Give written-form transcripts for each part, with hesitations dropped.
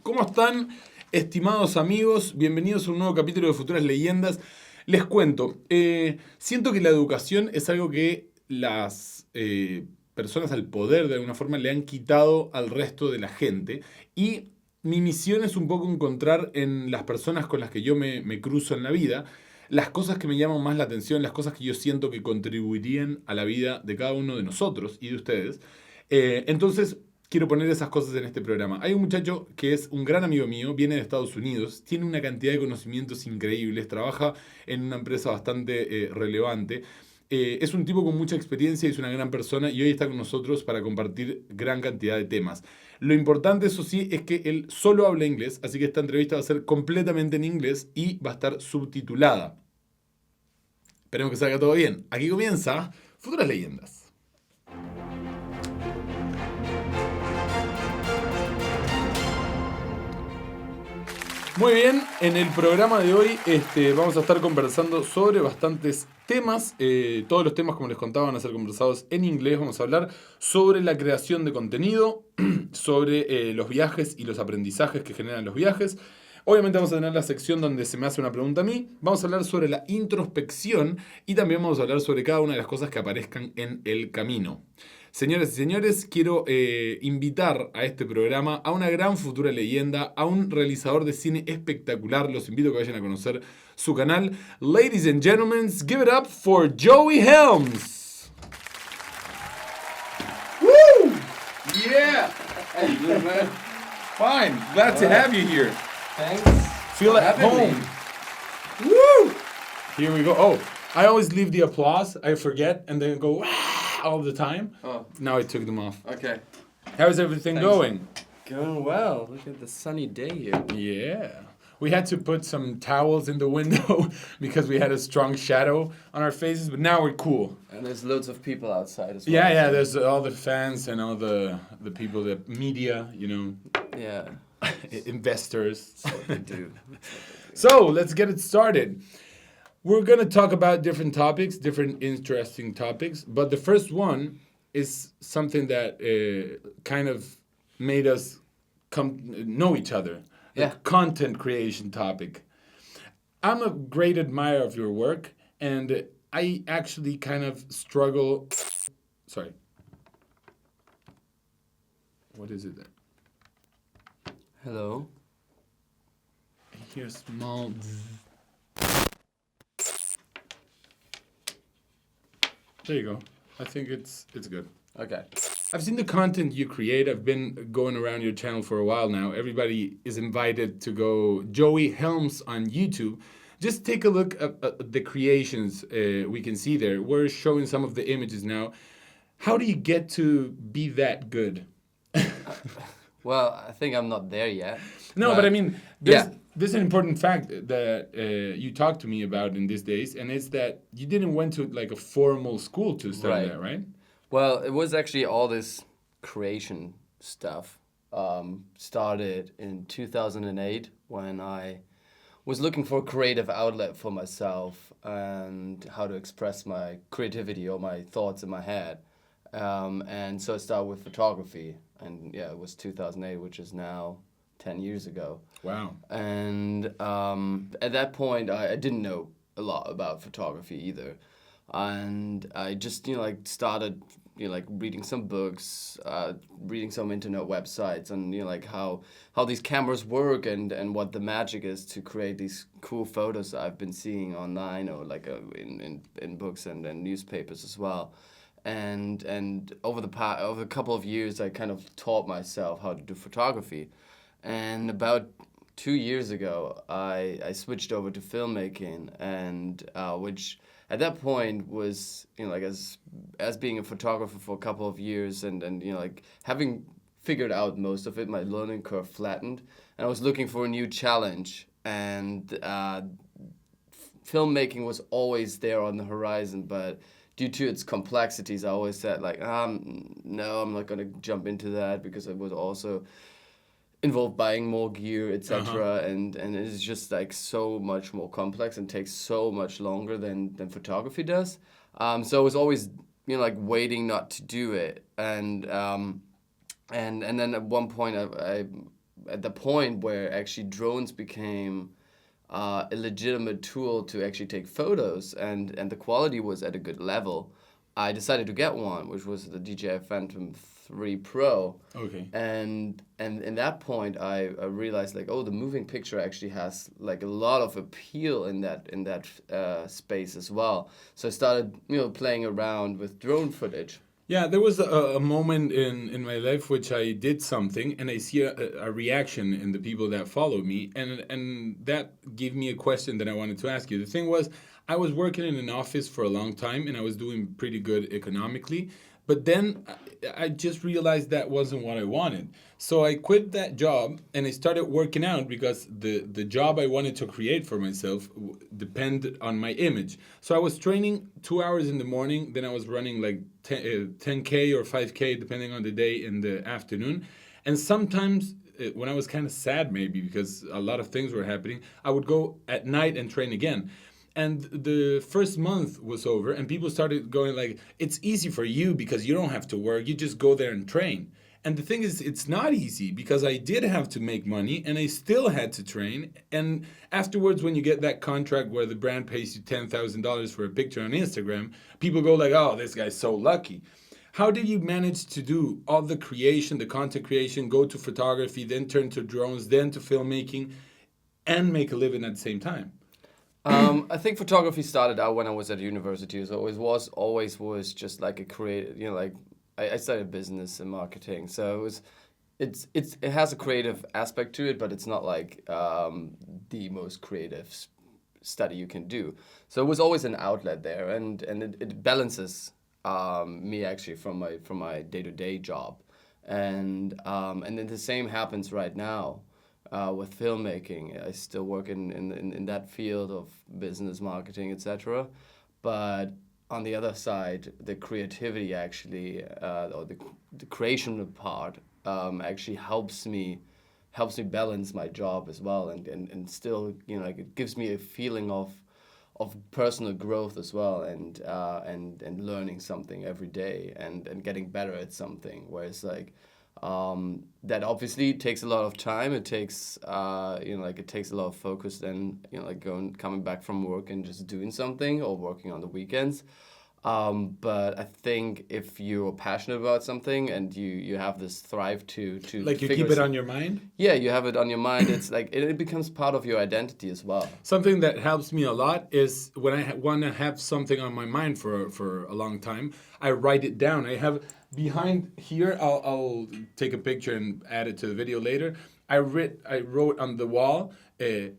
¿Cómo están, estimados amigos? Bienvenidos a un nuevo capítulo de Futuras Leyendas. Les cuento, siento que la educación es algo que las personas al poder de alguna forma le han quitado al resto de la gente. Y mi misión es un poco encontrar en las personas con las que yo me cruzo en la vida las cosas que me llaman más la atención, las cosas que yo siento que contribuirían a la vida de cada uno de nosotros y de ustedes. Entonces, quiero poner esas cosas en este programa. Hay un muchacho que es un gran amigo mío, viene de Estados Unidos, tiene una cantidad de conocimientos increíbles, trabaja en una empresa bastante relevante. Es un tipo con mucha experiencia y es una gran persona y hoy está con nosotros para compartir gran cantidad de temas. Lo importante, eso sí, es que él solo habla inglés, así que esta entrevista va a ser completamente en inglés y va a estar subtitulada. Esperemos que salga todo bien. Aquí comienza Futuras Leyendas. Muy bien, en el programa de hoy vamos a estar conversando sobre bastantes temas. Todos los temas, como les contaba, van a ser conversados en inglés. Vamos a hablar sobre la creación de contenido, sobre los viajes y los aprendizajes que generan los viajes. Obviamente vamos a tener la sección donde se me hace una pregunta a mí. Vamos a hablar sobre la introspección y también vamos a hablar sobre cada una de las cosas que aparezcan en el camino. Señoras y señores, quiero invitar a este programa a una gran futura leyenda, a un realizador de cine espectacular. Los invito a que vayan a conocer su canal. Ladies and gentlemen, give it up for Joey HELMS. Woo! Yeah! Hey, good man. Fine. Glad to have you here. Thanks. Feel at home. Woo! Here we go. Oh, I always leave the applause. I forget and then go all the time. Oh. Now I took them off. Okay. How's everything going? Going well. Look at the sunny day here. Yeah. We had to put some towels in the window because we had a strong shadow on our faces, but now we're cool. And there's loads of people outside as well. Yeah, there's all the fans and all the people, the media, you know. Yeah. Investors. That's what they do. So, let's get it started. We're going to talk about different topics, different interesting topics, but the first one is something that kind of made us know each other. Yeah. The content creation topic. I'm a great admirer of your work, and I actually kind of struggle. Sorry. What is it? Hello. I hear small. There you go. I think it's good. Okay. I've seen the content you create. I've been going around your channel for a while now. Everybody is invited to go Joey HELMS on YouTube. Just take a look at the creations we can see there. We're showing some of the images now. How do you get to be that good? Well, I think I'm not there yet. No, but I mean, there's an important fact that you talked to me about in these days, and it's that you didn't went to like a formal school to study that, right? Well, it was actually all this creation stuff started in 2008 when I was looking for a creative outlet for myself and how to express my creativity or my thoughts in my head. And so I started with photography. And yeah, it was 2008, which is now 10 years ago. Wow. And at that point, I didn't know a lot about photography either. And I just, started, reading some books, reading some internet websites, and, how these cameras work and what the magic is to create these cool photos I've been seeing online or, in books and newspapers as well. And over a couple of years, I kind of taught myself how to do photography. And about 2 years ago, I switched over to filmmaking, and which at that point was, as being a photographer for a couple of years and having figured out most of it, my learning curve flattened, and I was looking for a new challenge. And filmmaking was always there on the horizon, but due to its complexities, I always said, no, I'm not going to jump into that because it was also involved buying more gear, etc. And it's just so much more complex and takes so much longer than photography does. So I was always waiting not to do it. And then at one point I at the point where actually drones became a legitimate tool to actually take photos, and the quality was at a good level, I decided to get one, which was the DJI Phantom 3 Pro. Okay. And in that point, I realized like, oh, the moving picture actually has like a lot of appeal in that space as well. So I started, playing around with drone footage. Yeah, there was a moment in my life which I did something and I see a reaction in the people that follow me, and that gave me a question that I wanted to ask you. The thing was, I was working in an office for a long time and I was doing pretty good economically, but then I just realized that wasn't what I wanted. So I quit that job and I started working out because the job I wanted to create for myself depended on my image. So I was training 2 hours in the morning, then I was running like 10K or 5K depending on the day in the afternoon. And sometimes when I was kind of sad maybe because a lot of things were happening, I would go at night and train again. And the first month was over and people started going like, it's easy for you because you don't have to work, you just go there and train. And the thing is, it's not easy because I did have to make money and I still had to train. And afterwards, when you get that contract where the brand pays you $10,000 for a picture on Instagram, people go like, oh, this guy's so lucky. How did you manage to do all the creation, the content creation, go to photography, then turn to drones, then to filmmaking, and make a living at the same time? I think photography started out when I was at university, so it was always just like a creative, like I studied business and marketing, so it has a creative aspect to it, but it's not like the most creative study you can do. So it was always an outlet there, and it balances me actually from my day-to-day job, and then the same happens right now. With filmmaking, I still work in that field of business, marketing, etc. But on the other side, the creativity actually, or the creation part, actually helps me balance my job as well, and still, like it gives me a feeling of personal growth as well, and learning something every day, and getting better at something. Whereas like. That obviously takes a lot of time. It takes, it takes a lot of focus. Then, like coming back from work and just doing something or working on the weekends. But I think if you're passionate about something and you have this thrive to like you keep it on your mind. Yeah, you have it on your mind. It's like it becomes part of your identity as well. Something that helps me a lot is when I want to have something on my mind for a long time, I write it down. I have behind here. I'll take a picture and add it to the video later. I wrote on the wall,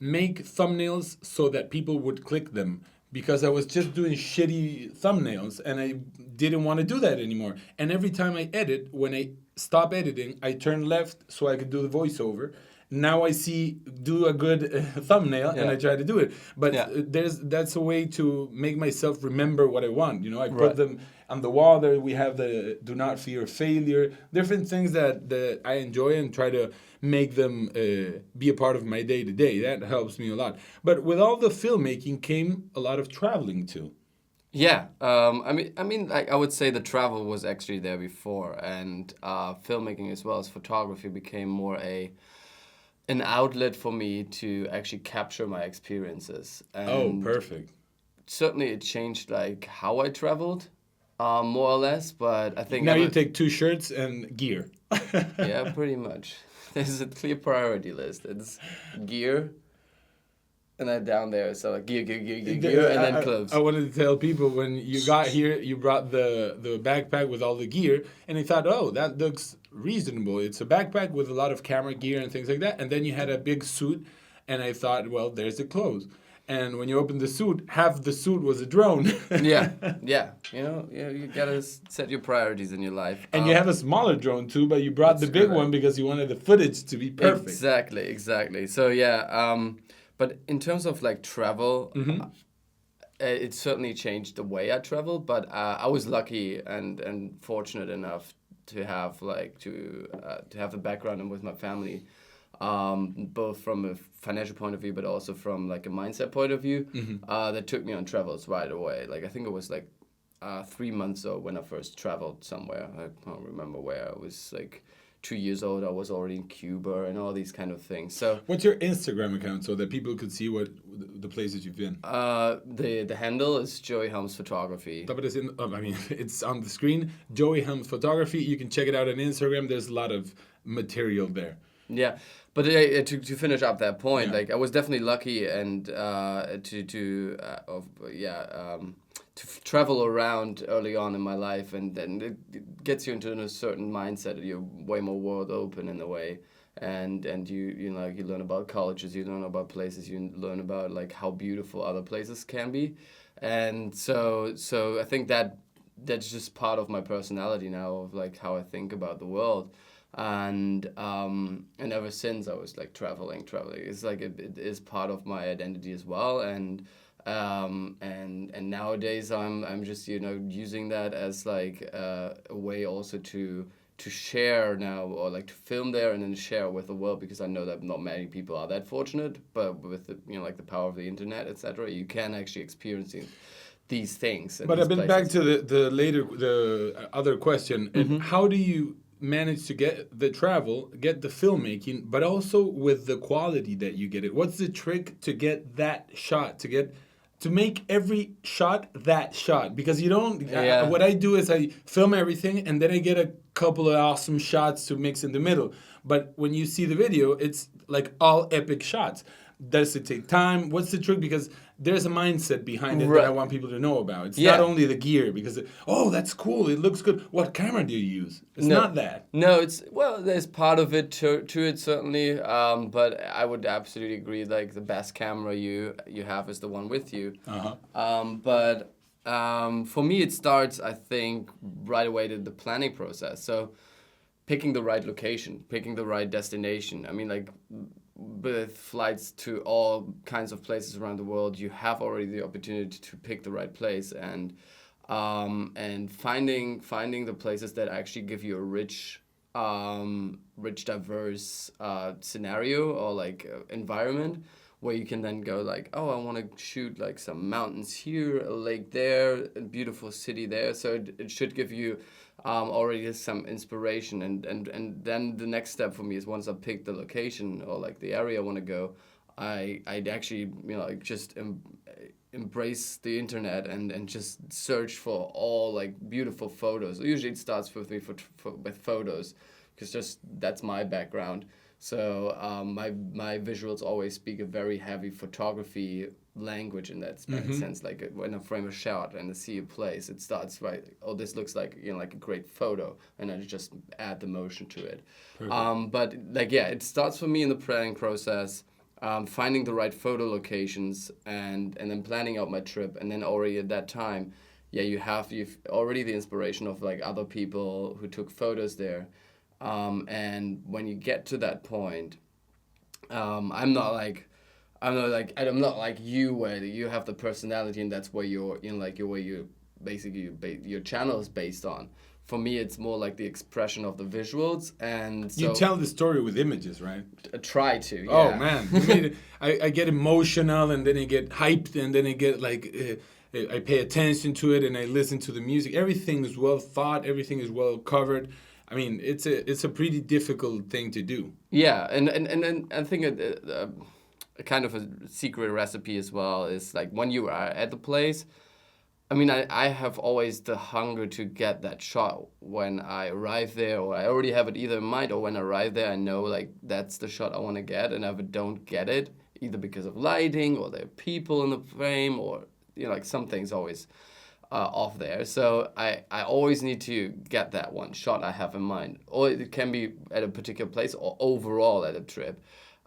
make thumbnails so that people would click them. Because I was just doing shitty thumbnails and I didn't want to do that anymore. And every time I edit, when I stop editing, I turn left so I could do the voiceover. Now I do a good thumbnail and I try to do it. But that's a way to make myself remember what I want. I put them on the wall there. We have the do not fear failure, different things that I enjoy and try to make them be a part of my day to day. That helps me a lot. But with all the filmmaking came a lot of traveling too. Yeah, I mean, like I would say the travel was actually there before, and filmmaking as well as photography became more an outlet for me to actually capture my experiences. And perfect. Certainly, it changed like how I traveled, more or less. But I think now you take 2 shirts and gear. Yeah, pretty much. There's a clear priority list. It's gear, and then down there, so like gear, and then clothes. I wanted to tell people when you got here, you brought the backpack with all the gear, and I thought, oh, that looks reasonable. It's a backpack with a lot of camera gear and things like that. And then you had a big suit, and I thought, well, there's the clothes. And when you opened the suit, half the suit was a drone. yeah. You gotta set your priorities in your life. And you have a smaller drone too, but you brought the big one because you wanted the footage to be perfect. Exactly. So yeah, but in terms of like travel, it certainly changed the way I traveled. But I was lucky and fortunate enough to have the background and with my family. Both from a financial point of view, but also from like a mindset point of view, that took me on travels right away. Like I think it was like 3 months ago when I first traveled somewhere. I can't remember where. I was like 2 years old, I was already in Cuba and all these kind of things. So What's your Instagram account so that people could see what the places you've been? the handle is Joey Helms Photography. It's on the screen. Joey Helms Photography. You can check it out on Instagram. There's a lot of material there. Yeah, but to finish up that point, Yeah. like I was definitely lucky and to travel around early on in my life, and then it gets you into a certain mindset. You're way more world open in a way, and you learn about colleges, you learn about places, you learn about like how beautiful other places can be, and so I think that's just part of my personality now, of like how I think about the world. And ever since I was like traveling, it's like it is part of my identity as well. And nowadays I'm just using that as like a way also to share now, or like to film there and then share with the world, because I know that not many people are that fortunate, but with the like the power of the internet, etc., you can actually experience these things. But I've been back to the other question. And how do you manage to get the travel, get the filmmaking, but also with the quality that you get it? What's the trick to get that shot, to make every shot that shot? Because you don't, what I do is I film everything and then I get a couple of awesome shots to mix in the middle. But when you see the video, it's like all epic shots. Does it take time? What's the trick? Because there's a mindset behind it that I want people to know about. It's not only the gear, because that's cool, it looks good. What camera do you use? It's not that. No, there's part of it to it certainly, but I would absolutely agree, like the best camera you have is the one with you. But for me it starts, I think, right away to the planning process. So picking the right location, picking the right destination. I mean, like, with flights to all kinds of places around the world, you have already the opportunity to pick the right place, and finding the places that actually give you a rich, diverse scenario, or like environment, where you can then go like, oh, I want to shoot like some mountains here, a lake there, a beautiful city there. So it should give you already some inspiration, and then the next step for me is, once I pick the location or like the area I want to go, I'd actually like just embrace the internet and just search for all like beautiful photos. Usually it starts with me with photos, because just that's my background. So my visuals always speak a very heavy photography language in that sense. Like when I frame a shot and I see a place, it starts right. Oh, this looks like like a great photo, and I just add the motion to it. But like it starts for me in the planning process, finding the right photo locations, and then planning out my trip, and then already at that time, you've already the inspiration of like other people who took photos there. And when you get to that point, I'm not like you, where you have the personality and that's where your channel is based on. For me, it's more like the expression of the visuals, and so you tell the story with images, right? I try to. Yeah. Oh man, I get emotional, and then I get hyped, and then I get like I pay attention to it, and I listen to the music. Everything is well thought. Everything is well covered. I mean, it's a pretty difficult thing to do. Yeah, and I think a kind of a secret recipe as well is like, when you are at the place, I mean, I have always the hunger to get that shot when I arrive there, or I already have it either in mind, or when I arrive there, I know like that's the shot I want to get, and if I don't get it, either because of lighting or there are people in the frame, or like something's always off there. So I always need to get that one shot I have in mind, or it can be at a particular place or overall at a trip.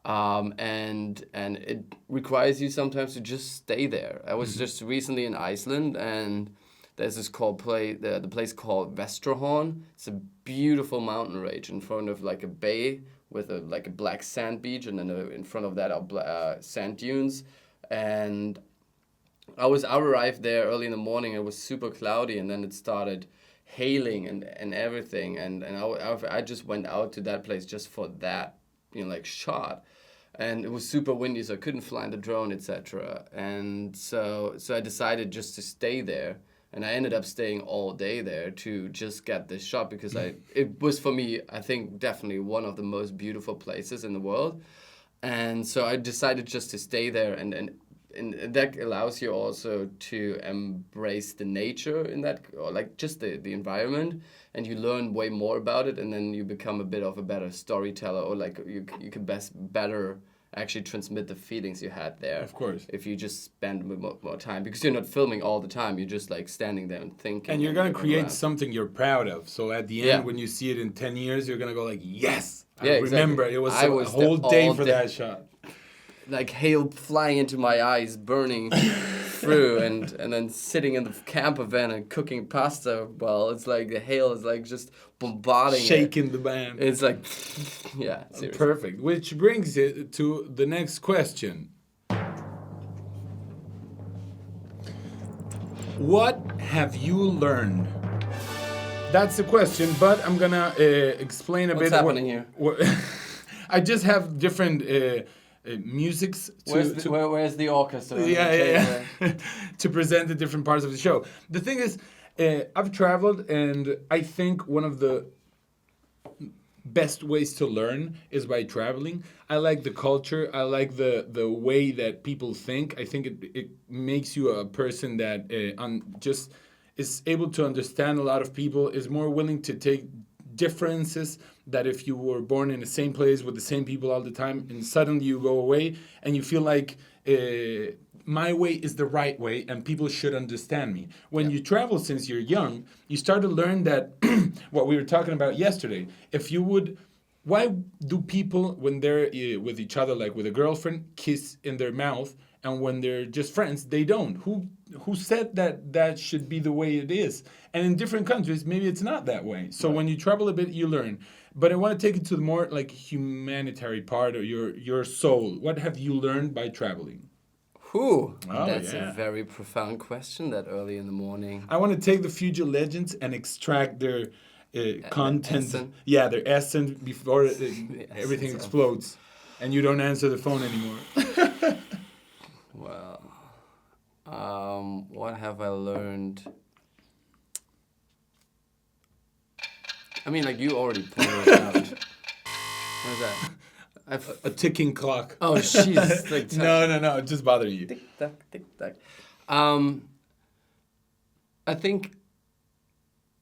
And it requires you sometimes to just stay there. I was just recently in Iceland, and there's this the place called Vestrahorn. It's a beautiful mountain range in front of like a bay with a black sand beach, and then in front of that are sand dunes. And I arrived there early in the morning. It was super cloudy, and then it started hailing and everything. And I just went out to that place just for that, shot. And it was super windy, so I couldn't fly the drone, etc. And so I decided just to stay there And I ended up staying all day there to just get this shot because it was for me, I think, definitely one of the most beautiful places in the world. And so I decided just to stay there, and that allows you also to embrace the nature in that, or like just the environment, and you learn way more about it, and then you become a bit of a better storyteller, or like you can better actually transmit the feelings you had there. Of course. If you just spend more time, because you're not filming all the time, you're just like standing there and thinking. And you're going to create something you're proud of. So at the end, when you see it in 10 years, you're going to go like, yes, I remember. It was a whole day for that shot. Like hail flying into my eyes, burning through, and then sitting in the camper van and cooking pasta. Well, it's like the hail is like just bombarding shaking the van. It's like, yeah, seriously. Perfect. Which brings it to the next question. What have you learned? That's the question, but I'm gonna explain a bit. What's happening here? I just have different musics. Where's the orchestra? Yeah. To present the different parts of the show. The thing is, I've traveled, and I think one of the best ways to learn is by traveling. I like the culture. I like the way that people think. I think it makes you a person that just is able to understand a lot of people, is more willing to take differences that if you were born in the same place with the same people all the time, and suddenly you go away and you feel like my way is the right way and people should understand me. When you travel since you're young, you start to learn that what we were talking about yesterday. Why do people, when they're with each other, like with a girlfriend, kiss in their mouth, and when they're just friends, they don't? Who said that should be the way it is? And in different countries, maybe it's not that way. So when you travel a bit, you learn. But I want to take it to the more like humanitarian part of your soul. What have you learned by traveling? That's a very profound question that early in the morning. I want to take the future legends and extract their content. Their essence before everything explodes. And you don't answer the phone anymore. Well, what have I learned? I mean, like you already pointed it out. What is that? A ticking clock. Oh, jeez. Like No, it just bothered you. Tick tock, tick tock. I think,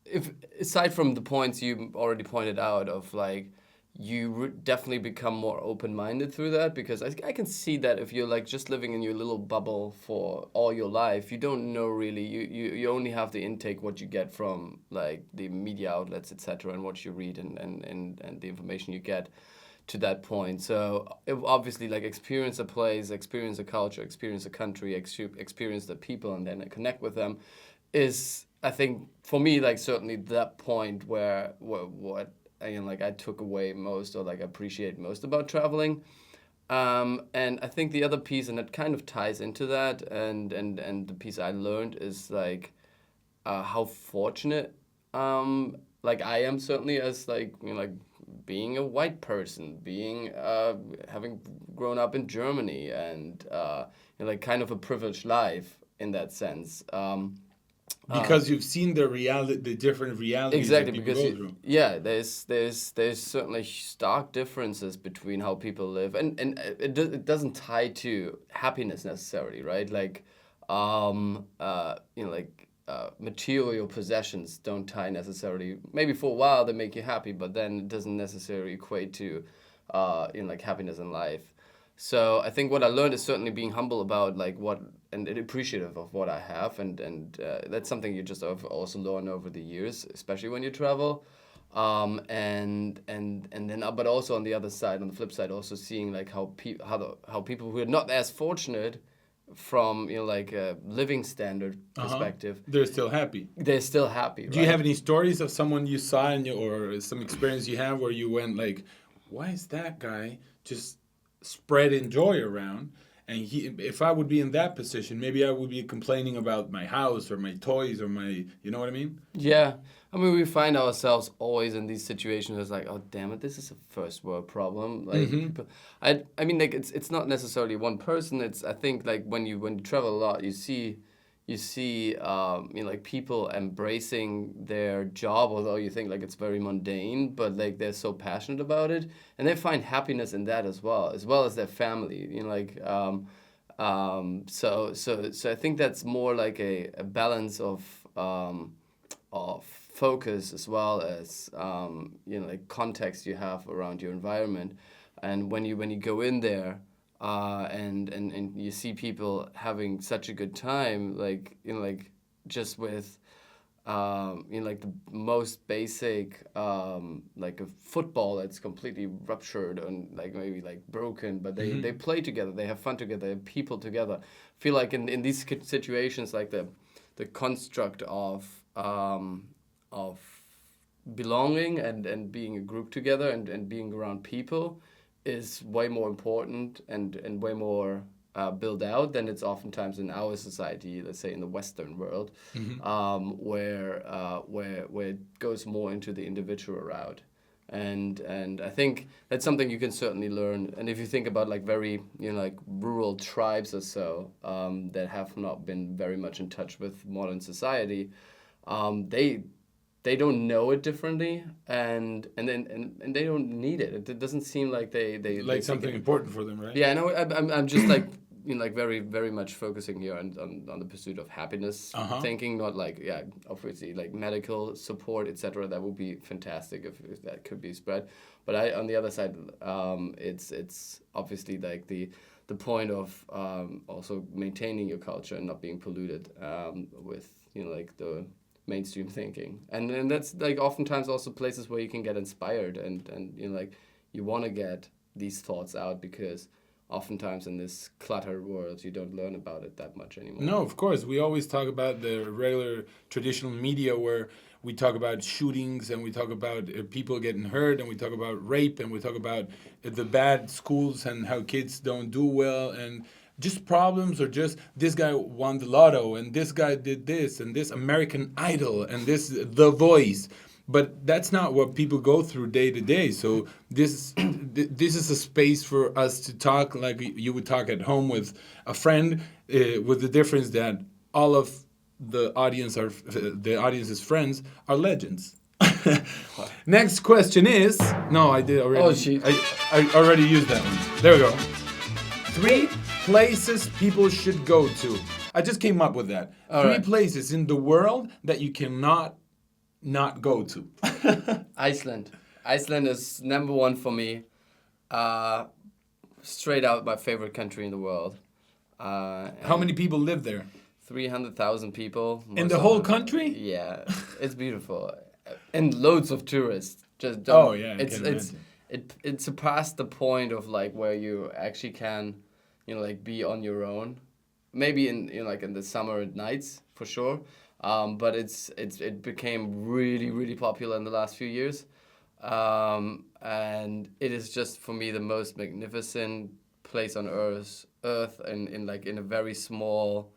if aside from the points you already pointed out of like, you definitely become more open-minded through that, because I can see that if you're like just living in your little bubble for all your life, you don't know really, you only have the intake what you get from like the media outlets, etc., and what you read and the information you get to that point. So obviously like experience a place, experience a culture, experience a country, experience the people, and then connect with them is, I think, for me, like certainly that point where what I took away most, or like appreciate most about traveling. And I think the other piece, and it kind of ties into that, and the piece I learned is like how fortunate like I am, certainly, as like being a white person, being having grown up in Germany, and like kind of a privileged life in that sense. Because you've seen the different realities. Exactly, that people go through. There's certainly stark differences between how people live, and it doesn't tie to happiness necessarily, right? Like, material possessions don't tie necessarily. Maybe for a while they make you happy, but then it doesn't necessarily equate to, like happiness in life. So I think what I learned is certainly being humble about like what, and appreciative of what I have, and that's something you just also learn over the years, especially when you travel, and then but also on the other side, on the flip side, also seeing like how people who are not as fortunate from like a living standard perspective, they're still happy. Do you have any stories of someone you saw or some experience you have where you went like, why is that guy just spreading joy around? And if I would be in that position, maybe I would be complaining about my house or my toys or my, you know what I mean? Yeah. I mean, we find ourselves always in these situations as like, oh, damn it, this is a first world problem. Like, people, I mean, like, it's not necessarily one person. It's, I think, like, when you travel a lot, you see you see, like people embracing their job, although you think like it's very mundane, but like they're so passionate about it, and they find happiness in that as well as their family. So I think that's more like a balance of focus as well as like context you have around your environment, and when you go in there. And you see people having such a good time, like just with, like the most basic, like a football that's completely ruptured and like maybe like broken, but they play together, they have fun together, they have people together. I feel like in these situations, like the construct of belonging and being a group together and being around people is way more important and way more built out than it's oftentimes in our society, let's say in the Western world, where it goes more into the individual route. And I think that's something you can certainly learn. And if you think about like very, like rural tribes or so, that have not been very much in touch with modern society, they don't know it differently, and they don't need it. It doesn't seem like they like something important for them, right? Yeah, I know. I'm just like like very very much focusing here on the pursuit of happiness, thinking, not like obviously like medical support, etc. That would be fantastic if that could be spread. But on the other side, it's obviously like the point of also maintaining your culture and not being polluted with like the mainstream thinking, and that's like oftentimes also places where you can get inspired and like you want to get these thoughts out, because oftentimes in this cluttered world you don't learn about it that much anymore. No, of course. We always talk about the regular traditional media where we talk about shootings and we talk about people getting hurt and we talk about rape and we talk about the bad schools and how kids don't do well and just problems, or just this guy won the lotto and this guy did this and this American Idol and this The Voice. But that's not what people go through day to day. So this is a space for us to talk like you would talk at home with a friend, with the difference that all of the audience's friends are legends. Next question is, no, I did already. Oh, shit. I already used that one. There we go. 3 places people should go to. I just came up with that. All 3 right. places in the world that you cannot not go to. Iceland is number 1 for me. Straight out my favorite country in the world. How many people live there? 300,000 people. In the whole country? Yeah, it's beautiful, and loads of tourists. Just Oh, yeah, it surpassed the point of like where you actually can, like be on your own. Maybe in like in the summer nights for sure. But it became really really popular in the last few years, and it is just for me the most magnificent place on earth, and in a very small,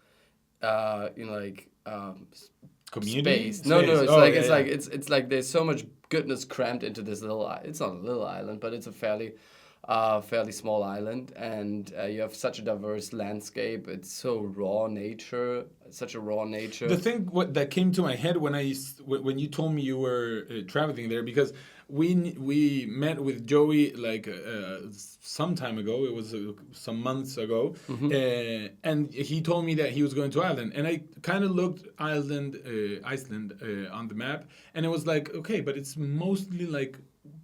Community? space. No, it's Oh, like yeah, it's yeah. like it's like there's so much goodness crammed into this little. It's not a little island, but it's a fairly small island, and you have such a diverse landscape. It's so such a raw nature. The thing that came to my head when you told me you were traveling there, because we met with Joey like some time ago. It was some months ago, and he told me that he was going to Iceland, and I kind of looked Iceland on the map, and it was like, okay, but it's mostly like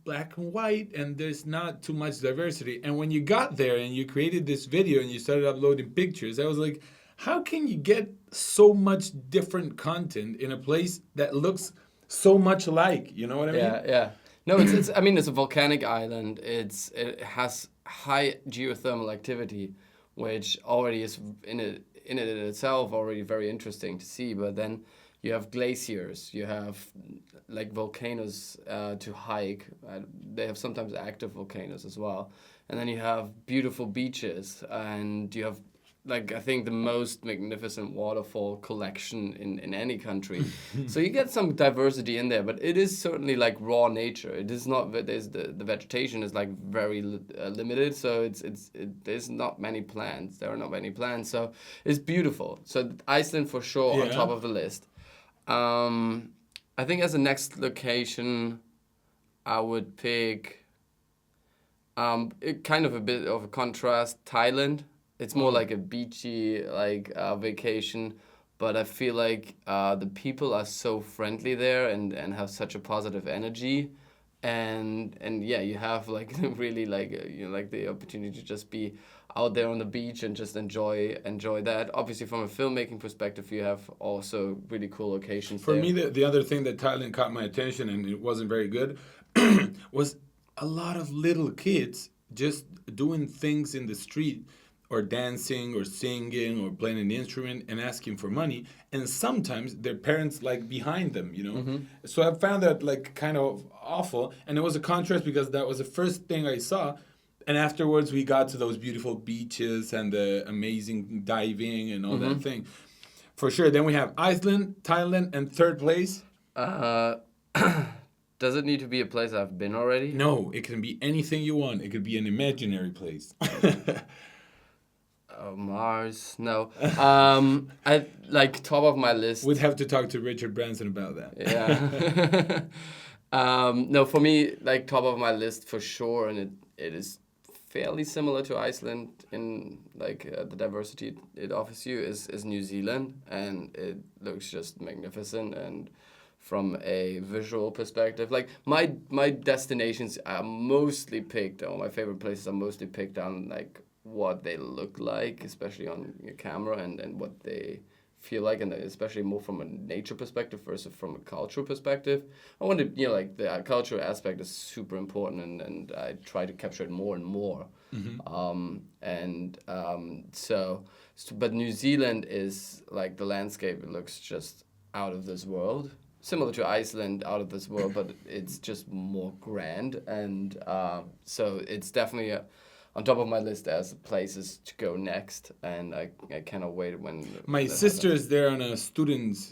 black and white, and there's not too much diversity. And when you got there and you created this video and you started uploading pictures, I was like, how can you get so much different content in a place that looks so much alike? You know what I mean? Yeah. No, it's I mean, it's a volcanic island. It has high geothermal activity, which already is in itself already very interesting to see. But then you have glaciers, you have like volcanoes to hike. They have sometimes active volcanoes as well. And then you have beautiful beaches, and you have like I think the most magnificent waterfall collection in any country. So you get some diversity in there, but it is certainly like raw nature. It is not that the vegetation is like very limited, so there's not many plants. There are not many plants, so it's beautiful. So Iceland for sure on top of the list. I think as the next location, I would pick kind of a bit of a contrast, Thailand. It's more like a beachy vacation, but I feel like the people are so friendly there and have such a positive energy, and yeah, you have like really like like the opportunity to just be out there on the beach and just enjoy that. Obviously, from a filmmaking perspective, you have also really cool locations. For there. me, the other thing that Thailand caught my attention, and it wasn't very good, was a lot of little kids just doing things in the street, or dancing or singing or playing an instrument and asking for money, and sometimes their parents like behind them, So I found that like kind of awful, and it was a contrast because that was the first thing I saw, and afterwards we got to those beautiful beaches and the amazing diving and all that thing. For sure. Then we have Iceland, Thailand, and third place. Does it need to be a place I've been already? No, it can be anything you want. It could be an imaginary place. Mars, no. I like top of my list. We'd have to talk to Richard Branson about that. Yeah. No, for me, like top of my list for sure, and it is fairly similar to Iceland in like the diversity it offers you is New Zealand, and it looks just magnificent. And from a visual perspective, like my destinations are mostly picked, or my favorite places are mostly picked on like what they look like, especially on your camera, and what they feel like, and especially more from a nature perspective versus from a cultural perspective. I want to, like the cultural aspect is super important, and I try to capture it more and more. But New Zealand is like the landscape, it looks just out of this world. Similar to Iceland, out of this world, but it's just more grand, and so it's definitely on top of my list as places to go next, and I cannot wait when. My sister is there on a student's,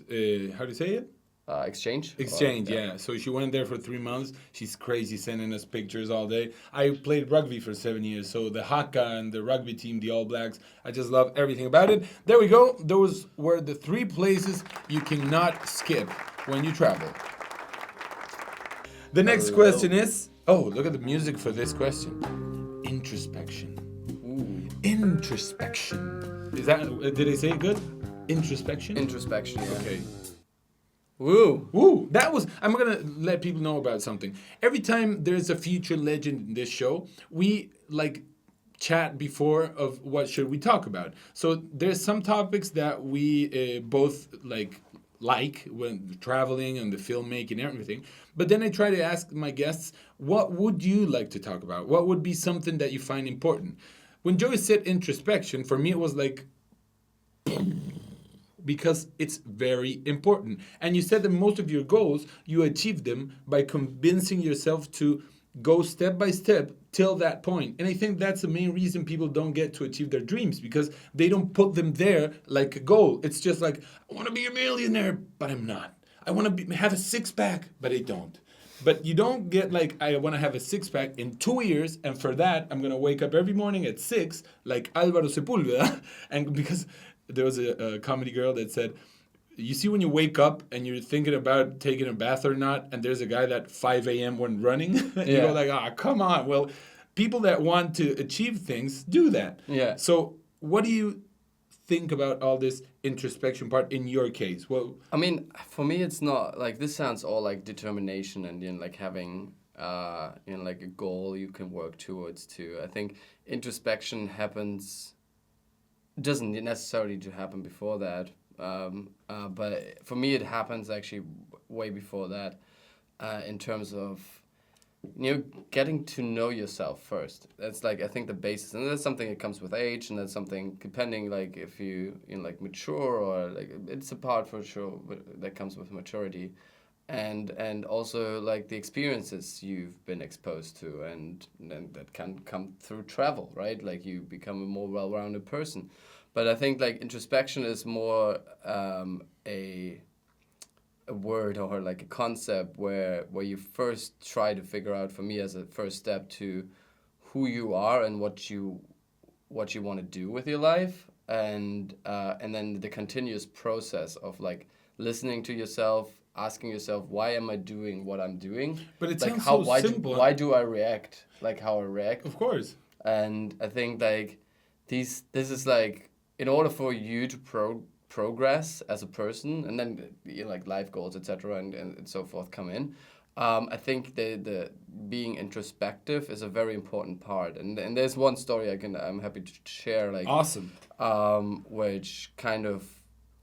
how do you say it? Exchange? Exchange, yeah. So she went there for 3 months. She's crazy, sending us pictures all day. I played rugby for 7 years, so the Haka and the rugby team, the All Blacks, I just love everything about it. There we go. Those were the 3 places you cannot skip when you travel. The next question is, look at the music for this question. Introspection. Ooh. Introspection. Is that, did I say it good? Introspection? Introspection, yeah. Okay. Woo. Woo. That was, I'm going to let people know about something. Every time there's a feature legend in this show, we like chat before of what should we talk about. So there's some topics that we both like when traveling and the filmmaking and everything. But then I try to ask my guests, what would you like to talk about? What would be something that you find important? When Joey said introspection, for me it was like, because it's very important. And you said that most of your goals, you achieve them by convincing yourself to go step by step till that point. And I think that's the main reason people don't get to achieve their dreams, because they don't put them there like a goal. It's just like, I want to be a millionaire, but I'm not. I want to have a six-pack, but I don't. But you don't get like, I want to have a six-pack in 2 years, and for that, I'm going to wake up every morning at 6, like Álvaro Sepúlveda. And because there was a comedy girl that said, you see when you wake up and you're thinking about taking a bath or not, and there's a guy that 5 a.m. went running, and you go like, come on. Well, people that want to achieve things do that. Yeah. So what do you think about all this introspection part in your case? Well, I mean, for me, it's not like, this sounds all like determination and like having like a goal you can work towards too. I think introspection doesn't necessarily to happen before that. But for me, it happens actually way before that, in terms of, getting to know yourself first. That's like, I think the basis, and that's something that comes with age, and that's something depending like if you like mature, or like it's a part for sure that comes with maturity. and also like the experiences you've been exposed to, and that can come through travel, right? Like you become a more well-rounded person. But I think like introspection is more a word or like a concept where you first try to figure out, for me as a first step, to who you are and what you want to do with your life, and then the continuous process of like listening to yourself, asking yourself, why am I doing what I'm doing? But it like sounds how so why simple. why do I react like how I react? Of course. And I think like this is like, in order for you to progress as a person, and then like life goals, etc., and so forth come in. I think the being introspective is a very important part, and there's one story I'm happy to share, like Awesome. which kind of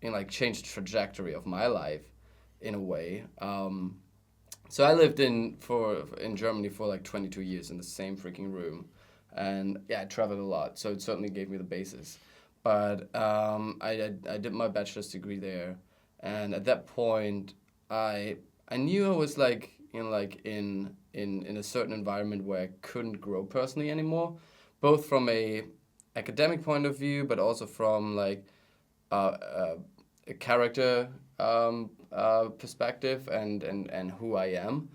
like changed the trajectory of my life in a way. So I lived in Germany for like 22 years in the same freaking room, and yeah, I traveled a lot, so it certainly gave me the basis. But I did my bachelor's degree there, and at that point, I knew I was like in a certain environment where I couldn't grow personally anymore, both from a academic point of view, but also from like a character perspective, and who I am,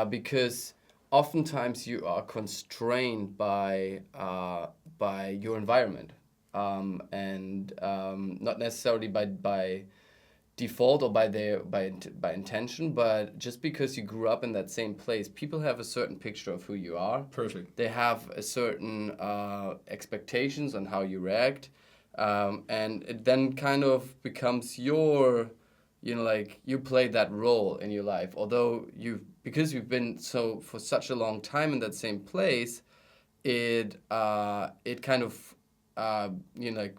because oftentimes you are constrained by your environment, and not necessarily by default or by intention, but just because you grew up in that same place, people have a certain picture of who you are. Perfect. They have a certain expectations on how you react, and it then kind of becomes your, like you play that role in your life. Although because you've been for such a long time in that same place, it kind of like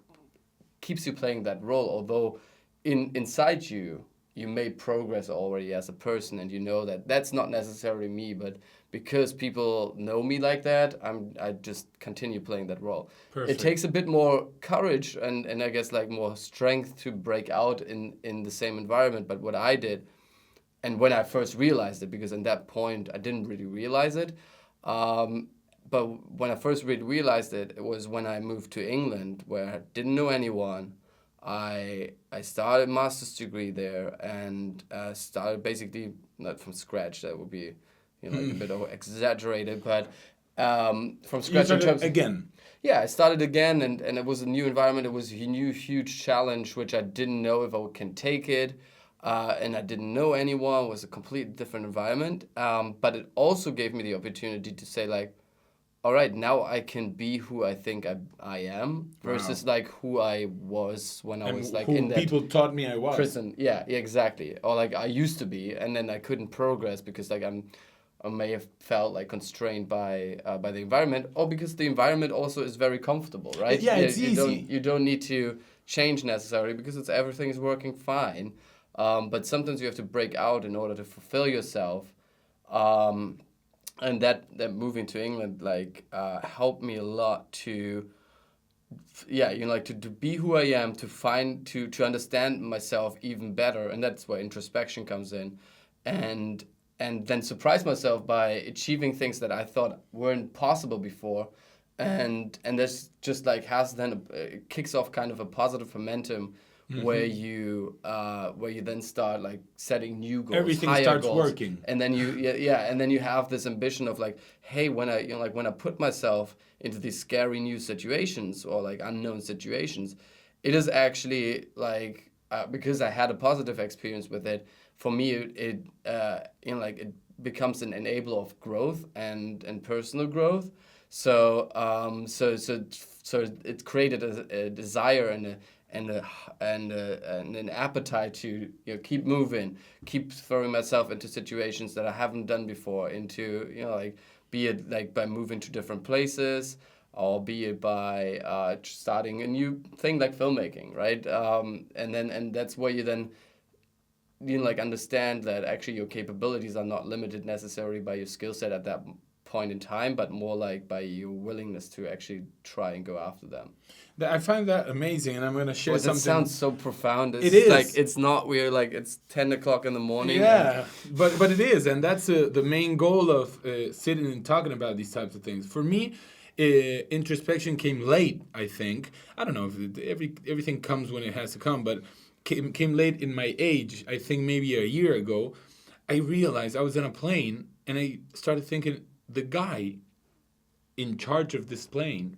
keeps you playing that role. Although inside you made progress already as a person, and you know that that's not necessarily me, but because people know me like that, I just continue playing that role. Perfect. It takes a bit more courage and I guess like more strength to break out in the same environment. But what I did, and when I first realized it, because at that point I didn't really realize it, but when I first really realized it, it was when I moved to England, where I didn't know anyone. I started a master's degree there, and started basically not from scratch. That would be like a bit exaggerated, but from scratch in terms again. Yeah, I started again, and it was a new environment. It was a new huge challenge, which I didn't know if I can take it, and I didn't know anyone. It was a completely different environment, but it also gave me the opportunity to say like, all right, now I can be who I think I am, versus like who I was when I was like in that people taught me I was. prison. Yeah, exactly. Or like I used to be, and then I couldn't progress because like I may have felt like constrained by the environment, or because the environment also is very comfortable, right? Yeah, it's easy. You don't need to change necessarily because everything is working fine. But sometimes you have to break out in order to fulfill yourself. And that moving to England like helped me a lot to like to be who I am, to understand myself even better, and that's where introspection comes in, and then surprise myself by achieving things that I thought weren't possible before, and this just like has then kicks off kind of a positive momentum. Mm-hmm. where you then start like setting new goals, everything higher starts goals, working, and then and then you have this ambition of like, hey, when I put myself into these scary new situations or like unknown situations, it is actually like because I had a positive experience with it. For me, it becomes an enabler of growth and personal growth. So it created a desire and an appetite to keep moving, keep throwing myself into situations that I haven't done before, into like, be it like by moving to different places, or be it by starting a new thing like filmmaking, right? And that's where you then like understand that actually your capabilities are not limited necessarily by your skill set at that point in time, but more like by your willingness to actually try and go after them. I find that amazing, and I'm going to share something. That sounds so profound. It is. Like, it's not, we're like, it's 10 o'clock in the morning. Yeah, but it is, and that's the main goal of sitting and talking about these types of things. For me, introspection came late, I think. I don't know if everything comes when it has to come, but came late in my age. I think maybe a year ago, I realized I was in a plane, and I started thinking, the guy in charge of this plane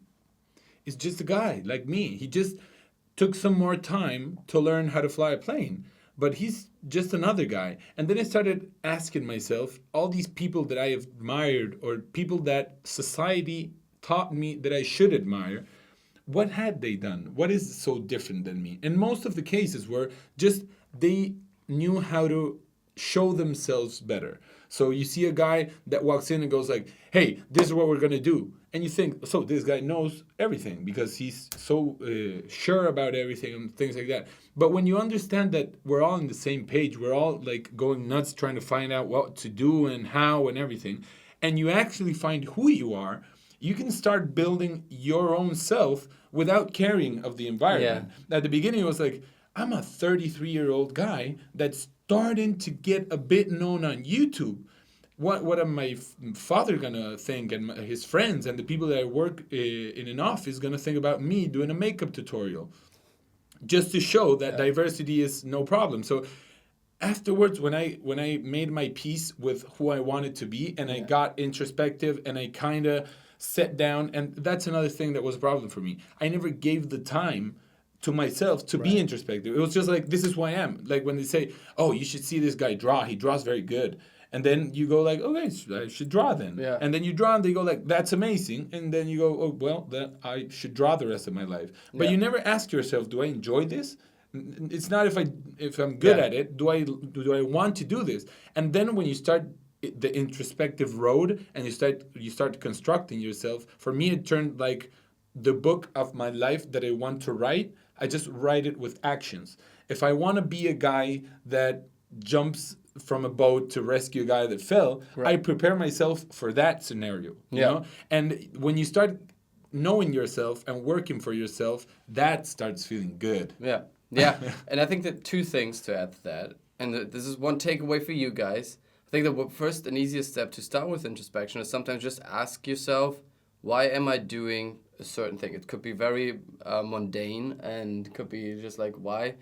is just a guy like me. He just took some more time to learn how to fly a plane, but he's just another guy. And then I started asking myself, all these people that I admired, or people that society taught me that I should admire, what had they done? What is so different than me? And most of the cases were just they knew how to show themselves better. So you see a guy that walks in and goes like, hey, this is what we're going to do. And you think, so this guy knows everything because he's so sure about everything and things like that. But when you understand that we're all on the same page, we're all like going nuts trying to find out what to do and how and everything, and you actually find who you are, you can start building your own self without caring of the environment. Yeah. At the beginning, it was like, I'm a 33-year-old guy that's starting to get a bit known on YouTube. What am my father gonna think, and his friends and the people that I work in an office gonna think about me doing a makeup tutorial? Just to show that diversity is no problem. So afterwards, when I made my peace with who I wanted to be, and I got introspective, and I kind of sat down, and that's another thing that was a problem for me. I never gave the time to myself to be introspective. It was just like, this is who I am. Like when they say, oh, you should see this guy draw. He draws very good. And then you go like, okay, I should draw then. Yeah. And then you draw and they go like, that's amazing. And then you go, oh, well, then I should draw the rest of my life. But you never ask yourself, do I enjoy this? It's not if I'm good at it, do I want to do this? And then when you start the introspective road and you start constructing yourself, for me it turned like the book of my life that I want to write. I just write it with actions. If I want to be a guy that jumps from a boat to rescue a guy that fell, I prepare myself for that scenario. You know? And when you start knowing yourself and working for yourself, that starts feeling good. Yeah. Yeah. And I think that two things to add to that, and this is one takeaway for you guys. I think that first and easiest step to start with introspection is sometimes just ask yourself, why am I doing a certain thing? It could be very mundane, and could be just like, why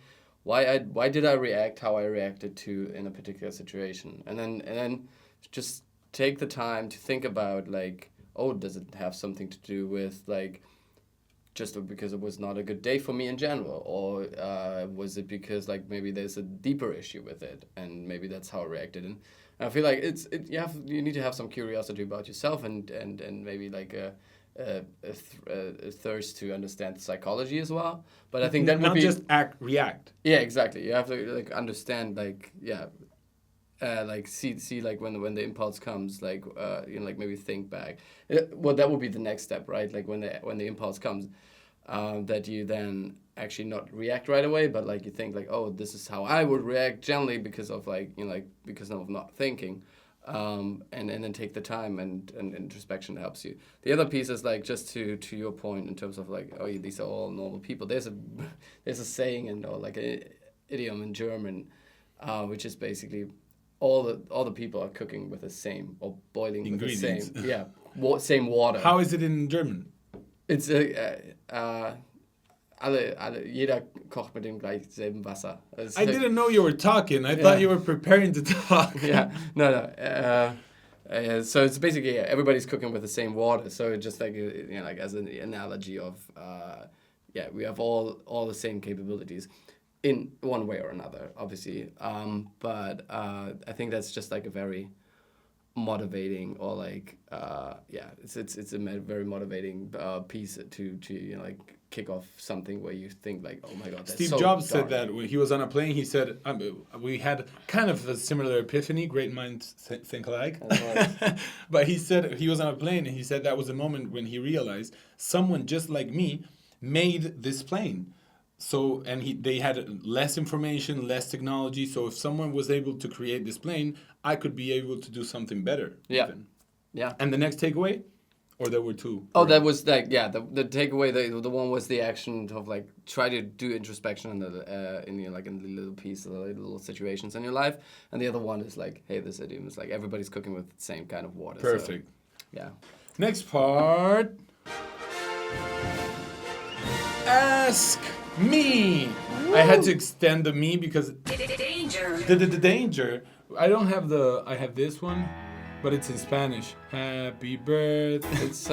did I react how I reacted to in a particular situation? And then just take the time to think about like, oh, does it have something to do with like just because it was not a good day for me in general, or was it because like maybe there's a deeper issue with it, and maybe that's how I reacted. And I feel like you need to have some curiosity about yourself, and maybe like a thirst to understand psychology as well. But I think that would be not just react. Yeah, exactly. You have to like understand like like see like when the impulse comes, like like maybe think back. Well, that would be the next step, right? Like when the impulse comes, that you then actually not react right away, but like you think like, oh, this is how I would react generally because of like because of not thinking. And then take the time, and introspection helps you. The other piece is like just to your point in terms of like, oh, these are all normal people. There's a saying or like a idiom in German, which is basically all the people are cooking with the same or boiling with the same same water. How is it in German? It's jeder kocht mit dem gleich selben Wasser. I didn't know you were talking. I thought you were preparing to talk. No. So it's basically everybody's cooking with the same water. So it's just like like as an analogy of we have all the same capabilities in one way or another, obviously. But I think that's just like a very motivating, or like it's a very motivating piece to like kick off something where you think like, oh my god, that's Steve so Jobs dark. said that when he was on a plane. He said we had kind of a similar epiphany. Great minds think alike. But he said he was on a plane, and he said that was a moment when he realized someone just like me made this plane. So, and they had less information, less technology. So if someone was able to create this plane, I could be able to do something better. Yeah. Even. Yeah. And the next takeaway? Or there were two? Oh, that was like, yeah, the takeaway, the one was the action of like try to do introspection in the little piece, the little situations in your life. And the other one is like, hey, this idiom is like everybody's cooking with the same kind of water. Perfect. So, yeah. Next part. Ask me. Woo. I had to extend the me because Danger. The danger. I don't have I have this one, but it's in Spanish. Happy birthday. It's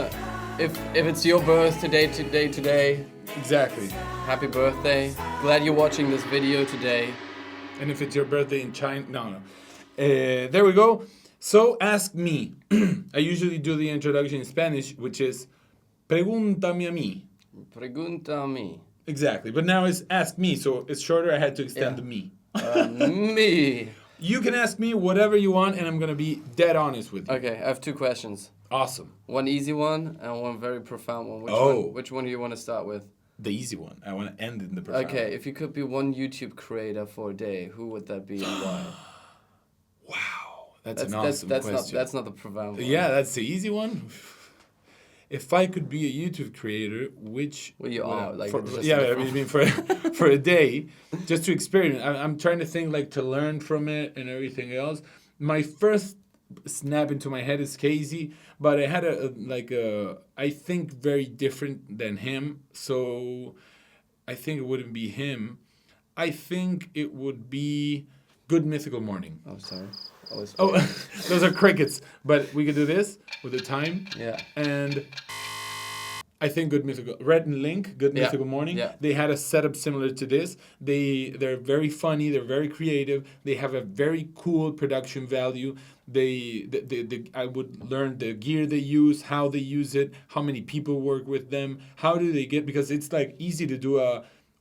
if it's your birthday today. Exactly. Happy birthday. Glad you're watching this video today. And if it's your birthday in China, no. There we go. So ask me. I usually do the introduction in Spanish, which is pregúntame a mí. Pregunta a mí. Exactly. But now it's ask me, so it's shorter. I had to extend the me. Me. You can ask me whatever you want, and I'm going to be dead honest with you. Okay, I have 2 questions. Awesome. One easy one and one very profound one. Which one do you want to start with? The easy one. I want to end in the profound. Okay, if you could be one YouTube creator for a day, who would that be and why? Wow. That's an awesome question. That's not the profound one. Yeah, that's the easy one. If I could be a YouTube creator, which... Well, you are. Like, I mean for a day, just to experience. I'm trying to think, like, to learn from it and everything else. My first snap into my head is Casey, but I had I think, very different than him. So I think it wouldn't be him. I think it would be Good Mythical Morning. Oh, sorry. Oh, those are crickets. But we could do this with the time. Yeah. And I think Good Mythical... Red and Link, Good Mythical Morning. Yeah. They had a setup similar to this. They're very funny. They're very creative. They have a very cool production value. I would learn the gear they use, how they use it, how many people work with them, how do they get... Because it's like easy to do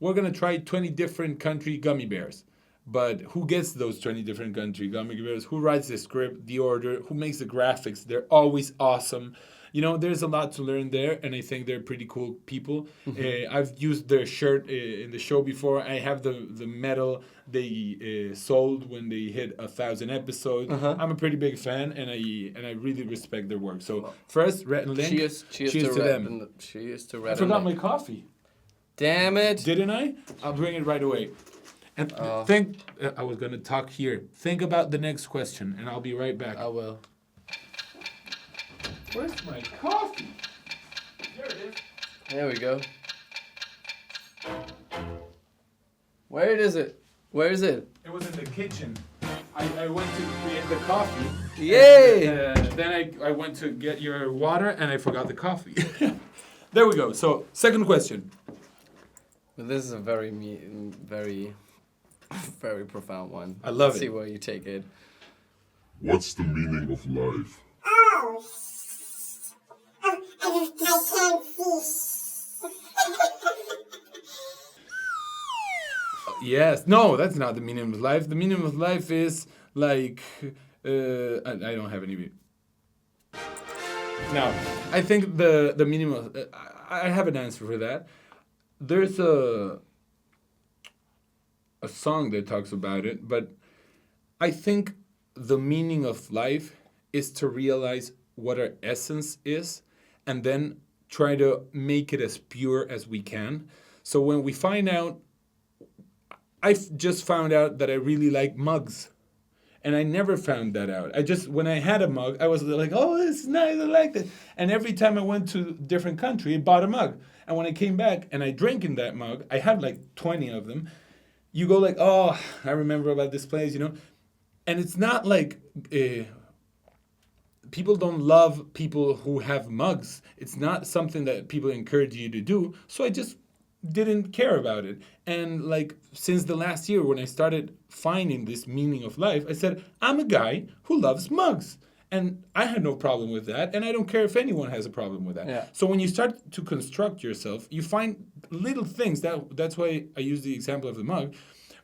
we're going to try 20 different country gummy bears. But who gets those 20 different country gummy bears? Who writes the script, the order? Who makes the graphics? They're always awesome. You know, there's a lot to learn there, and I think they're pretty cool people. Mm-hmm. I've used their shirt in the show before. I have the medal they sold when they hit 1,000 episodes. Uh-huh. I'm a pretty big fan, and I really respect their work. So first, Red and Link. Cheers to them. Cheers to Red and Link. I forgot my coffee. Damn it! Didn't I? I'll bring it right away. And I was going to talk here. Think about the next question, and I'll be right back. I will. Where's my coffee? There it is. There we go. Where is it? Where is it? It was in the kitchen. I went to create the coffee. Yay! And, then I went to get your water, and I forgot the coffee. There we go. So, second question. Well, this is a very very profound one. I love Let's it. See where you take it. What's the meaning of life? I can't see. Yes. No, that's not the meaning of life. The meaning of life is like... I don't have any... No. I think the meaning of... I have an answer for that. There's a song that talks about it, but I think the meaning of life is to realize what our essence is and then try to make it as pure as we can. So when we find out, I've just found out that I really like mugs. And I never found that out. When I had a mug, I was like, oh, this is nice, I like this. And every time I went to a different country, I bought a mug. And when I came back and I drank in that mug, I had like 20 of them. You go like, oh, I remember about this place, you know. And it's not like people don't love people who have mugs. It's not something that people encourage you to do. So I just didn't care about it. And like since the last year when I started finding this meaning of life, I said, I'm a guy who loves mugs. And I had no problem with that. And I don't care if anyone has a problem with that. Yeah. So when you start to construct yourself, you find little things. That's why I use the example of the mug,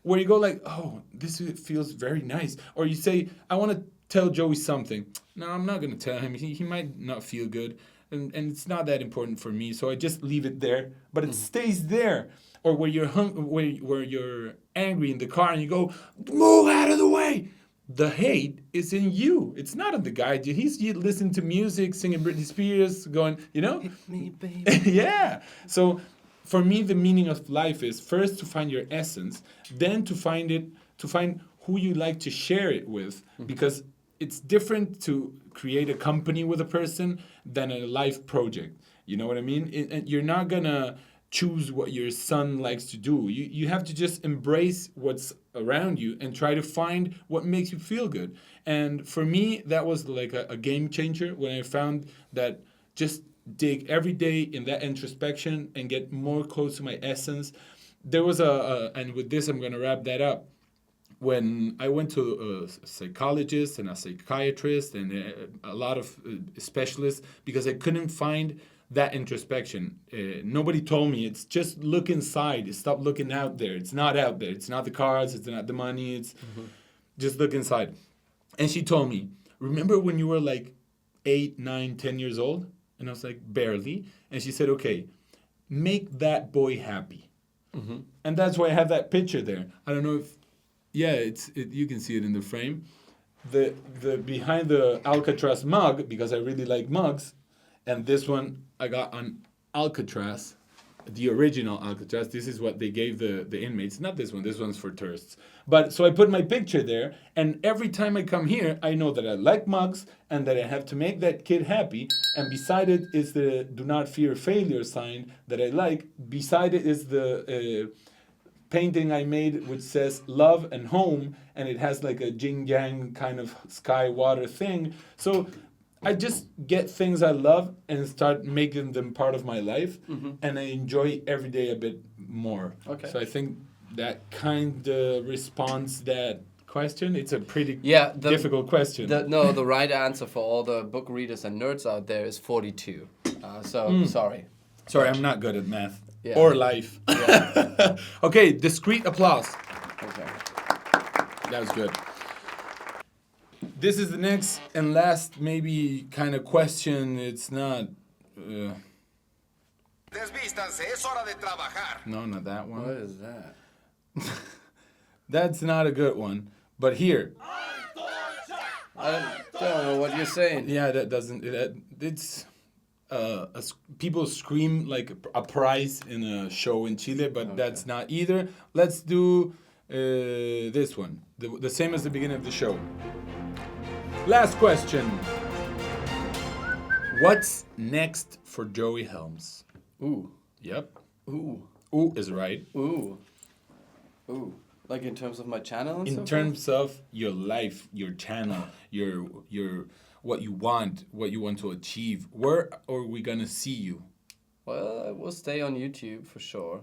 where you go like, oh, this feels very nice. Or you say, I want to tell Joey something. No, I'm not going to tell him. He might not feel good. And it's not that important for me. So I just leave it there. But it stays there. Or where you're where you're angry in the car and you go, move out of the way. the hate is in you. It's not in the guy. He's listening to music, singing Britney Spears, going, Hit me, baby. yeah. So for me, the meaning of life is first to find your essence, then to find who you like to share it with, because it's different to create a company with a person than a life project. You know what I mean? You're not gonna choose what your son likes to do. You have to just embrace what's around you and try to find what makes you feel good. And for me, that was like a game changer when I found that just dig every day in that introspection and get more close to my essence. There was and with this, I'm going to wrap that up. When I went to a psychologist and a psychiatrist and a lot of specialists, because I couldn't find that introspection. Nobody told me, it's just look inside. Stop looking out there. It's not out there. It's not the cars. It's not the money. It's just look inside. And she told me, remember when you were like 8, 9, 10 years old? And I was like, barely. And she said, okay, make that boy happy. And that's why I have that picture there. I don't know if, you can see it in the frame. The behind the Alcatraz mug, because I really like mugs, and this one I got on Alcatraz, the original Alcatraz. This is what they gave the inmates. Not this one. This one's for tourists. But so I put my picture there, and every time I come here, I know that I like mugs and that I have to make that kid happy. And beside it is the do not fear failure sign that I like. Beside it is the painting I made which says love and home, and it has like a yin yang kind of sky water thing. So I just get things I love and start making them part of my life, and I enjoy every day a bit more. Okay. So I think that kind of responds that question. It's a pretty difficult question. The right answer for all the book readers and nerds out there is 42. Sorry. Sorry, I'm not good at math Yeah. or life. Yeah. Okay, discreet applause. Okay. That was good. This is the next and last maybe kind of question. It's not... Desvístanse, es hora de trabajar. no, not that one. What is that? That's not a good one. But here. I don't know what you're saying. Yeah, that doesn't... it's... people scream like a prize in a show in Chile, but that's not either. Let's do this one. The same as the beginning of the show. Last question. What's next for Joey Helms? Ooh. Yep. Ooh. Ooh is right. Ooh. Like in terms of my channel and so In terms of your life, your channel, your what you want to achieve. Where are we gonna see you? Well, I will stay on YouTube for sure.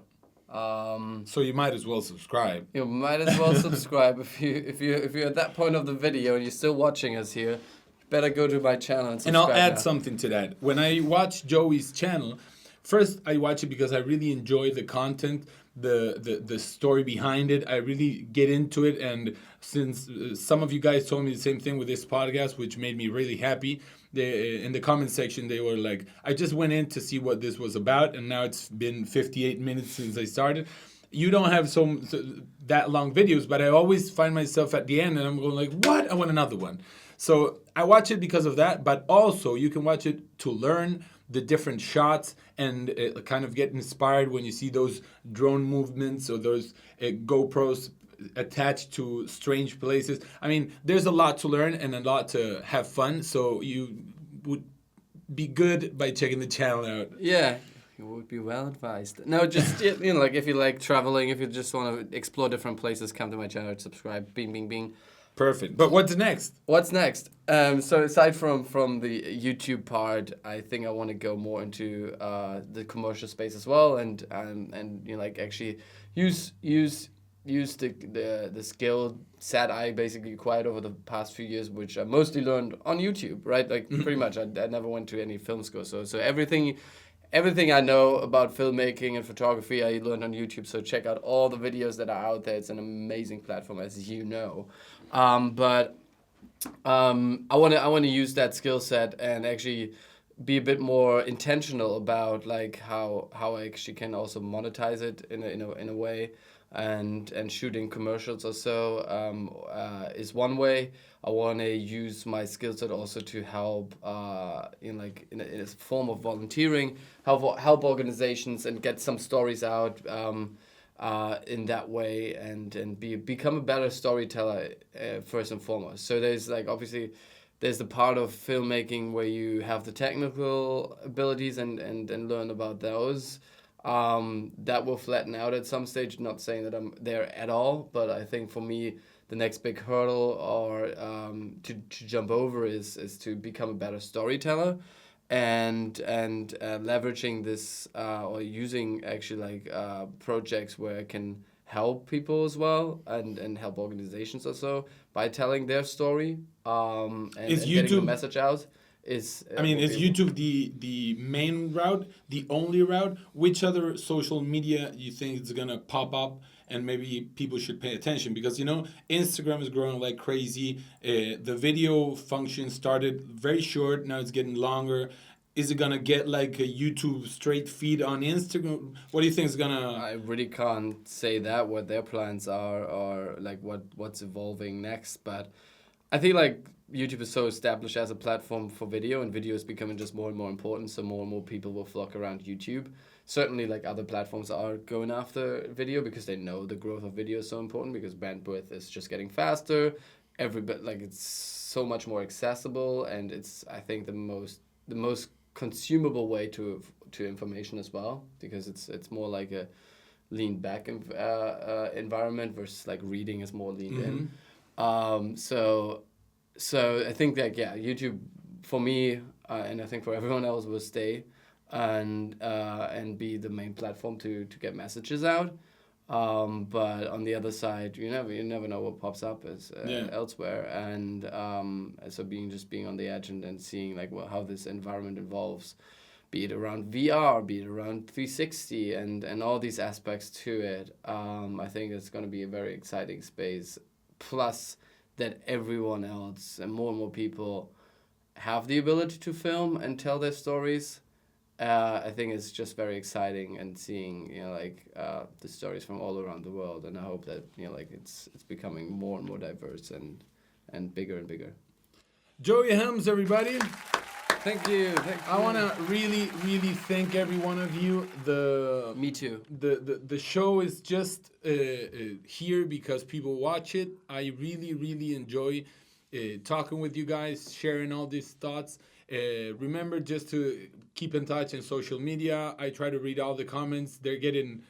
So you might as well subscribe. You might as well subscribe if you're at that point of the video and you're still watching us here. Better go to my channel and subscribe. And I'll add now. something to that. When I watch Joey's channel, first I watch it because I really enjoy the content, the story behind it. I really get into it, and since some of you guys told me the same thing with this podcast, which made me really happy. In the comment section, they were like, I just went in to see what this was about, and now it's been 58 minutes since I started. You don't have that long videos, but I always find myself at the end, and I'm going like, what? I want another one. So I watch it because of that, but also you can watch it to learn the different shots and kind of get inspired when you see those drone movements or those GoPros attached to strange places. I mean, there's a lot to learn and a lot to have fun, so you would be good by checking the channel out. Yeah, you would be well advised. No, just, like if you like traveling, if you just want to explore different places, come to my channel, subscribe, bing, bing, bing. Perfect. But what's next? What's next? So aside from the YouTube part, I think I want to go more into the commercial space as well, and like actually use the skill set I basically acquired over the past few years, which I mostly learned on YouTube, right? Like pretty much, I never went to any film school, so everything I know about filmmaking and photography I learned on YouTube. So check out all the videos that are out there. It's an amazing platform, as you know. But I want to use that skill set and actually be a bit more intentional about like how I actually can also monetize it in a way, and shooting commercials or so is one way. I want to use my skill set also to help in a form of volunteering, help organizations and get some stories out in that way, and become a better storyteller first and foremost. So there's like obviously. There's the part of filmmaking where you have the technical abilities and learn about those. That will flatten out at some stage. Not saying that I'm there at all, but I think for me, the next big hurdle or to jump over is to become a better storyteller, and leveraging this or using actually like projects where I can help people as well and help organizations also by telling their story and getting the message out. Is YouTube the main route, the only route? Which other social media you think is gonna pop up and maybe people should pay attention? Because Instagram is growing like crazy. The video function started very short, now it's getting longer. Is it gonna get like a YouTube straight feed on Instagram? What do you think is gonna? I really can't say that what their plans are or like what's evolving next. But I think like YouTube is so established as a platform for video, and video is becoming just more and more important. So more and more people will flock around YouTube. Certainly, like other platforms are going after video because they know the growth of video is so important because bandwidth is just getting faster. It's so much more accessible, and it's I think the most consumable way to information as well, because it's more like a lean back environment versus like reading is more leaned in. So I think that YouTube for me and I think for everyone else will stay and be the main platform to get messages out. But on the other side, you never know what pops up elsewhere, and so being on the edge and seeing like how this environment evolves, be it around VR, be it around 360, and all these aspects to it. I think it's going to be a very exciting space. Plus, that everyone else and more people have the ability to film and tell their stories. I think it's just very exciting, and seeing the stories from all around the world, and I hope that it's becoming more and more diverse and bigger and bigger. Joey HELMS, everybody. Thank you. I want to really thank every one of you. Me too. The show is just here because people watch it. I really enjoy talking with you guys, sharing all these thoughts. Remember just to keep in touch on social media. I try to read all the comments. They're getting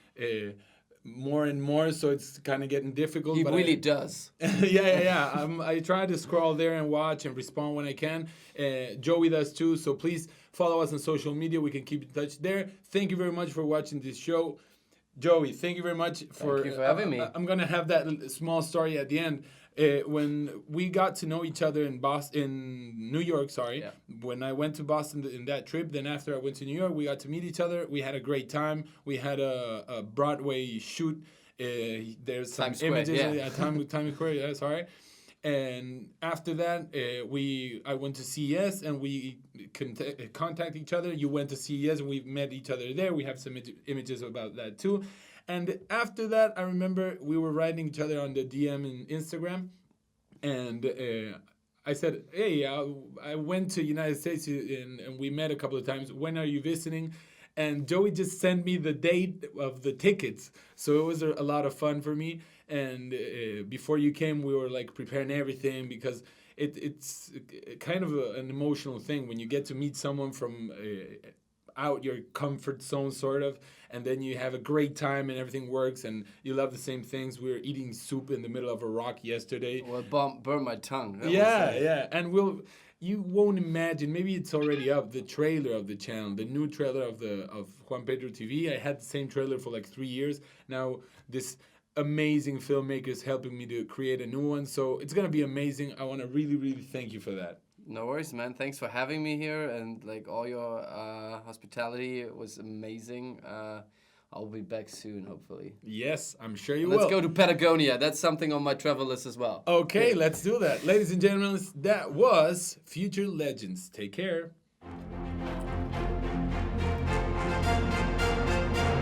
more and more, so it's kind of getting difficult. He really does. Yeah. I try to scroll there and watch and respond when I can. Joey does too, so please follow us on social media. We can keep in touch there. Thank you very much for watching this show. Joey, thank you very much for having me. I'm going to have that small story at the end. When we got to know each other in New York, when I went to Boston in that trip, then after I went to New York, we got to meet each other. We had a great time. We had a Broadway shoot. There's some images at Times Square. Sorry. And after that, I went to CES and we contact each other. You went to CES and we met each other there. We have some images about that too. And after that, I remember we were writing each other on the DM in Instagram. And I said, hey, I went to United States and we met a couple of times. When are you visiting? And Joey just sent me the date of the tickets. So it was a lot of fun for me. And before you came, we were like preparing everything because it's kind of an emotional thing when you get to meet someone from out your comfort zone, sort of, and then you have a great time and everything works and you love the same things. We were eating soup in the middle of a rock yesterday. Well, it burned my tongue. Yeah. And you won't imagine, maybe it's already up, the trailer of the channel, the new trailer of JuanPedroTV. I had the same trailer for like 3 years. Now this amazing filmmaker is helping me to create a new one. So it's going to be amazing. I want to really thank you for that. No worries, man. Thanks for having me here, and like all your hospitality. It was amazing. I'll be back soon, hopefully. Yes, I'm sure you will. Let's go to Patagonia. That's something on my travel list as well. Okay, let's do that. Ladies and gentlemen, that was Future Legends. Take care.